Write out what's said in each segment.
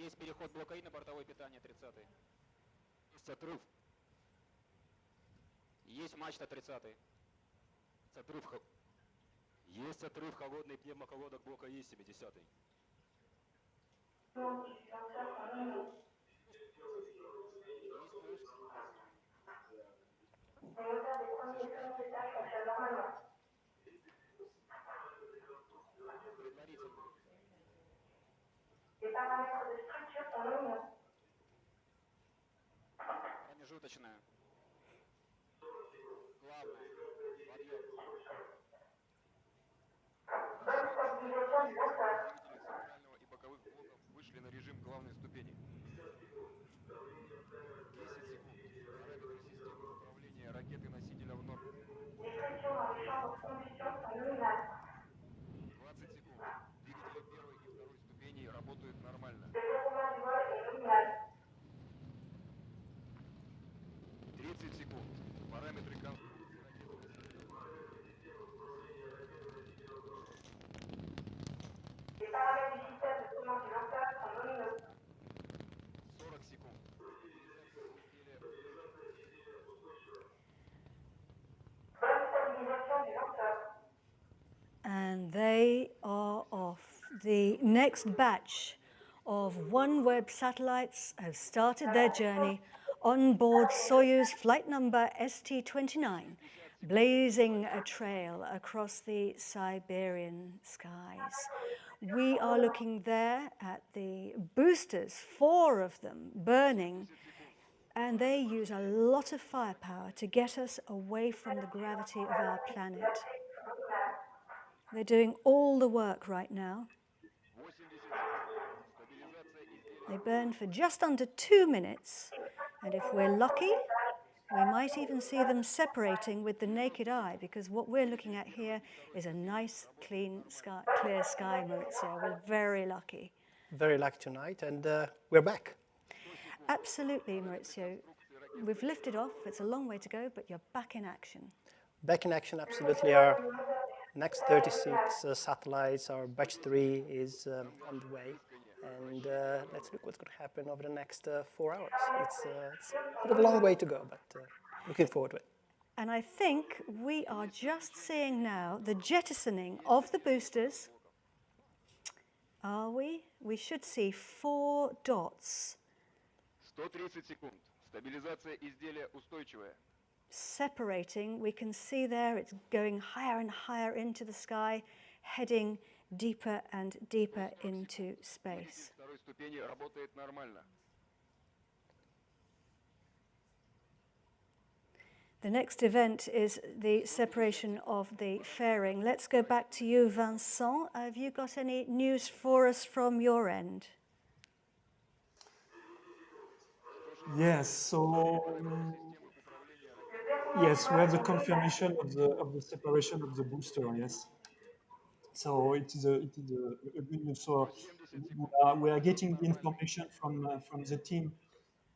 Есть переход блока И на бортовое питание 30-й. Есть отрыв. Есть мачта 30-й. Есть отрыв холодный пневмоколодок блока И 70-й. Промежуточная. Главное. Подъем. Двигатели центрального и боковых блоков вышли на режим главной ступени. 10 секунд. Параметры системы управления ракеты-носителя в норме. 20 секунд. Двигатели первой и второй ступеней работают нормально. 30 секунд. Параметры конструкции ракеты-носителя в норме. 40 секунд. And they are off. The next batch of OneWeb satellites have started their journey on board Soyuz flight number ST-29, blazing a trail across the Siberian skies. We are looking there at the boosters, 4 of them burning, and they use a lot of firepower to get us away from the gravity of our planet. They're doing all the work right now. They burn for just under 2 minutes, and if we're lucky, we might even see them separating with the naked eye, because what we're looking at here is a nice, clean sky, clear sky, Maurizio. We're very lucky. Very lucky tonight, and we're back. Absolutely, Maurizio. We've lifted off. It's a long way to go, but you're back in action. Back in action, absolutely. Our next 36 satellites, our batch 3 is on the way. And let's look what's going to happen over the next 4 hours. It's a bit of a long way to go, but looking forward to it. And I think we are just seeing now the jettisoning of the boosters. Are we? We should see 4 dots. 130 секунд. Стабилизация изделия устойчивая. Separating, we can see there it's going higher and higher into the sky, heading deeper and deeper into space. Второй ступени работает нормально. The next event is the separation of the fairing. Let's go back to you, Vincent. Have you got any news for us from your end? Yes, so yes, we have the confirmation of the separation of the booster. Yes, so it is a good news. So we are getting the information from the team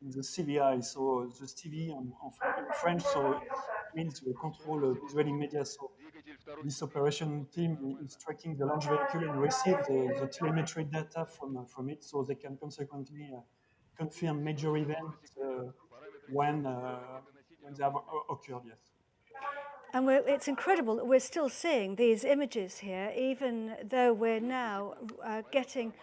in the CVI. So the CV in French, so it means the control visual in media. So this operation team is tracking the launch vehicle and receive the telemetry data from it, so they can consequently confirm major events when they have occurred, yes. And it's incredible that we're still seeing these images here, even though we're now getting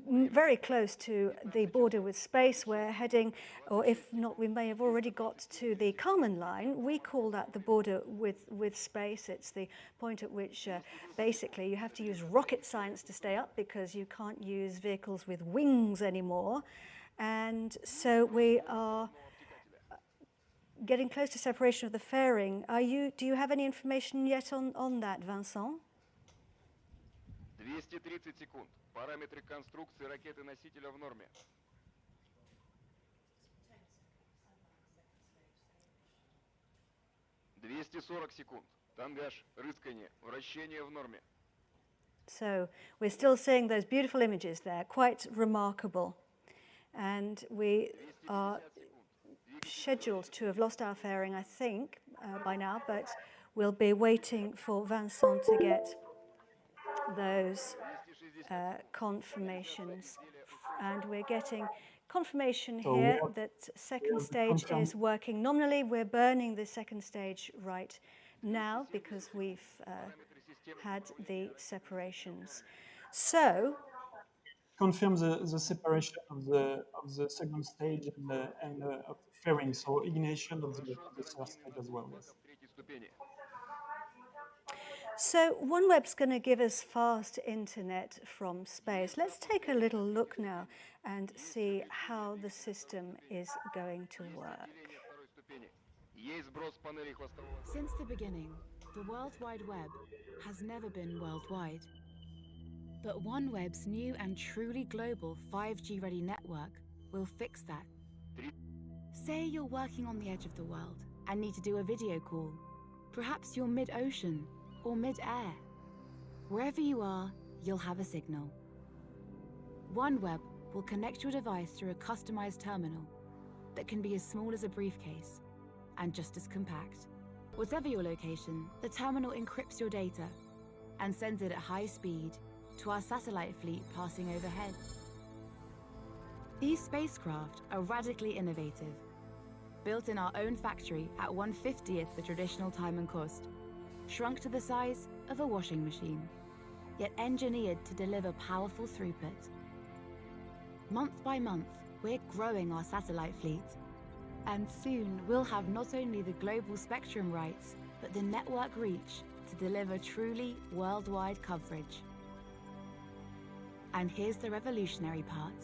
very close to the border with space. We're heading, or if not, we may have already got to the Kármán line. We call that the border with space. It's the point at which basically you have to use rocket science to stay up, because you can't use vehicles with wings anymore. And so we are getting close to separation of the fairing. Do you have any information yet on that, Vincent? 230 секунд. Параметры конструкции ракеты-носителя в норме. 240 секунд. Тангаж, рыскание, вращение в норме. So we're still seeing those beautiful images there, quite remarkable. And we are scheduled to have lost our fairing, I think, by now, but we'll be waiting for Vincent to get those confirmations and we're getting confirmation So here that second have stage confirmed- is working. Nominally, we're burning the second stage right now because we've had the separations. So, confirm the separation of the second stage and of the fairing, so ignition of the third stage as well. Yes. Третьей ступени. so OneWeb's going to give us fast internet from space. Let's take a little look now and see how the system is going to work. Деление второй ступени. Есть сброс панелей хвостового. Since the beginning, the World Wide Web has never been worldwide. But OneWeb's new and truly global 5G-ready network will fix that. Say you're working on the edge of the world and need to do a video call. Perhaps you're mid-ocean or mid-air. Wherever you are, you'll have a signal. OneWeb will connect your device through a customized terminal that can be as small as a briefcase and just as compact. Whatever your location, the terminal encrypts your data and sends it at high speed to our satellite fleet passing overhead. These spacecraft are radically innovative, built in our own factory at 1/50th the traditional time and cost, shrunk to the size of a washing machine, yet engineered to deliver powerful throughput. Month by month, we're growing our satellite fleet, and soon we'll have not only the global spectrum rights, but the network reach to deliver truly worldwide coverage. And here's the revolutionary part.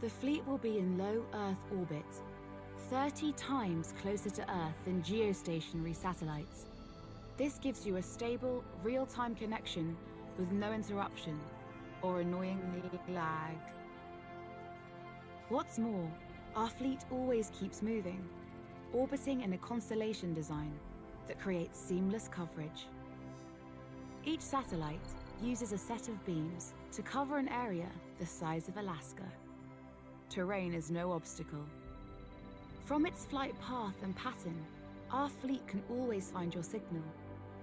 The fleet will be in low Earth orbit, 30 times closer to Earth than geostationary satellites. This gives you a stable, real-time connection with no interruption or annoying lag. What's more, our fleet always keeps moving, orbiting in a constellation design that creates seamless coverage. Each satellite uses a set of beams to cover an area the size of Alaska. Terrain is no obstacle. From its flight path and pattern, our fleet can always find your signal,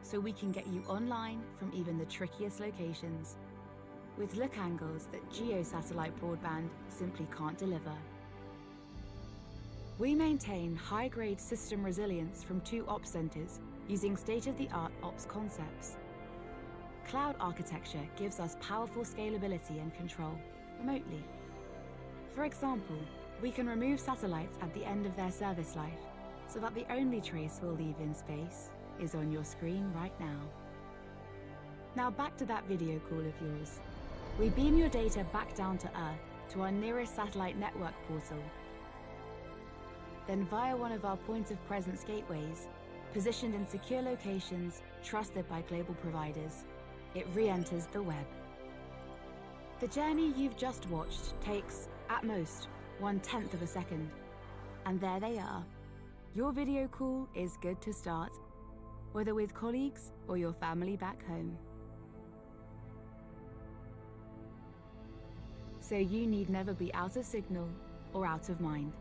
so we can get you online from even the trickiest locations, with look angles that geo-satellite broadband simply can't deliver. We maintain high-grade system resilience from 2 ops centers using state-of-the-art ops concepts. Cloud architecture gives us powerful scalability and control remotely. For example, we can remove satellites at the end of their service life, so that the only trace we'll leave in space is on your screen right now. Now back to that video call of yours. We beam your data back down to Earth to our nearest satellite network portal. Then via one of our point of presence gateways, positioned in secure locations trusted by global providers, it re-enters the web. The journey you've just watched takes, at most, 1/10 of a second. And there they are. Your video call is good to start, whether with colleagues or your family back home. So you need never be out of signal or out of mind.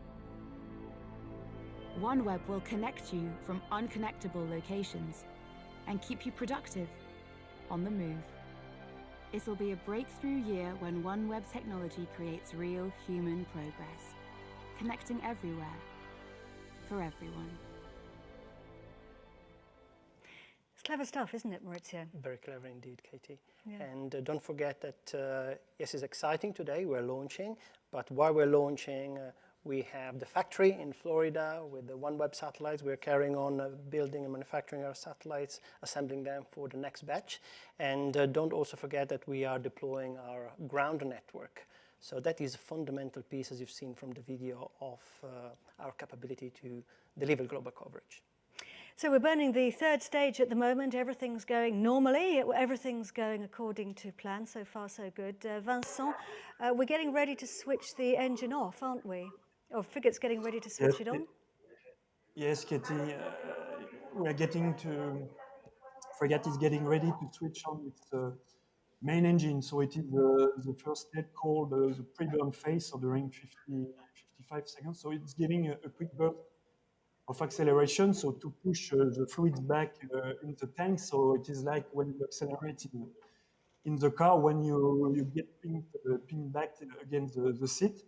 OneWeb will connect you from unconnectable locations and keep you productive on the move. It'll be a breakthrough year when OneWeb technology creates real human progress, connecting everywhere, for everyone. It's clever stuff, isn't it, Maurizio? Very clever indeed, Katie. Yeah. And don't forget that, yes, it's exciting today, we're launching, but while we're launching, we have the factory in Florida with the OneWeb satellites. We're carrying on building and manufacturing our satellites, assembling them for the next batch. And don't also forget that we are deploying our ground network. So that is a fundamental piece, as you've seen from the video, of our capability to deliver global coverage. So we're burning the third stage at the moment. Everything's going normally. Everything's going according to plan. So far, so good. Vincent, we're getting ready to switch the engine off, aren't we? Or Frigate's getting ready to switch it on? Yes, Katie, Frigate is getting ready to switch on its main engine. So it is the first step called the pre-burn phase, so during 55 seconds. So it's giving a quick burst of acceleration, so to push the fluids back in the tank. So it is like when you accelerate in the car when you get pinged back against the seat.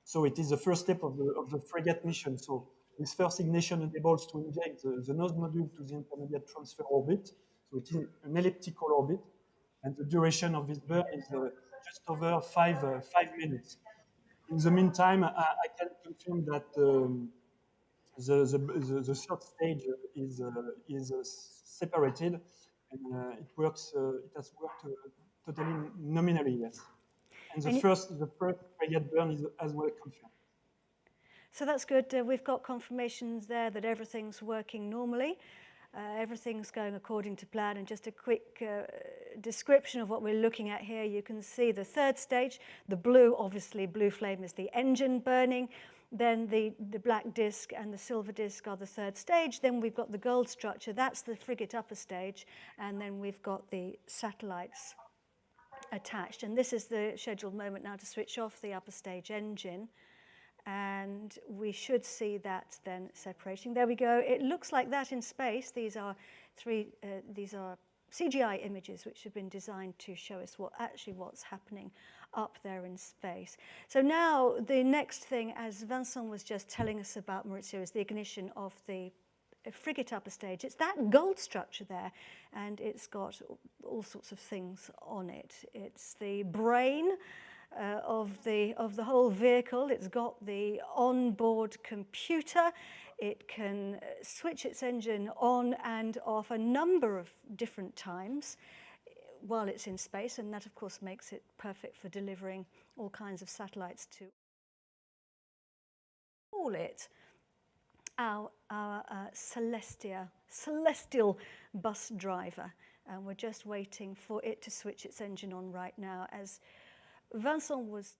So it is the first step of the frigate mission. So this first ignition enables to inject the nose module to the intermediate transfer orbit. So it is an elliptical orbit, and the duration of this burn is just over 5 minutes. In the meantime, I can confirm that the third stage is separated, and it works. It has worked totally nominally, yes. And the first frigate burn is as well confirmed. So that's good. We've got confirmations there that everything's working normally. Everything's going according to plan. And just a quick description of what we're looking at here. You can see the third stage, the blue, obviously blue flame is the engine burning. Then the black disc and the silver disc are the third stage. Then we've got the gold structure. That's the frigate upper stage. And then we've got the satellites attached. And this is the scheduled moment now to switch off the upper stage engine. And we should see that then separating. There we go. It looks like that in space. These are CGI images which have been designed to show us what's happening up there in space. So now the next thing, as Vincent was just telling us about, Maurizio, is the ignition of the frigate upper stage. It's that gold structure there, and it's got all sorts of things on it. It's the brain of the whole vehicle. It's got the onboard computer. It can switch its engine on and off a number of different times while it's in space, and that of course makes it perfect for delivering all kinds of satellites to call it our celestial bus driver. And we're just waiting for it to switch its engine on right now. As Vincent was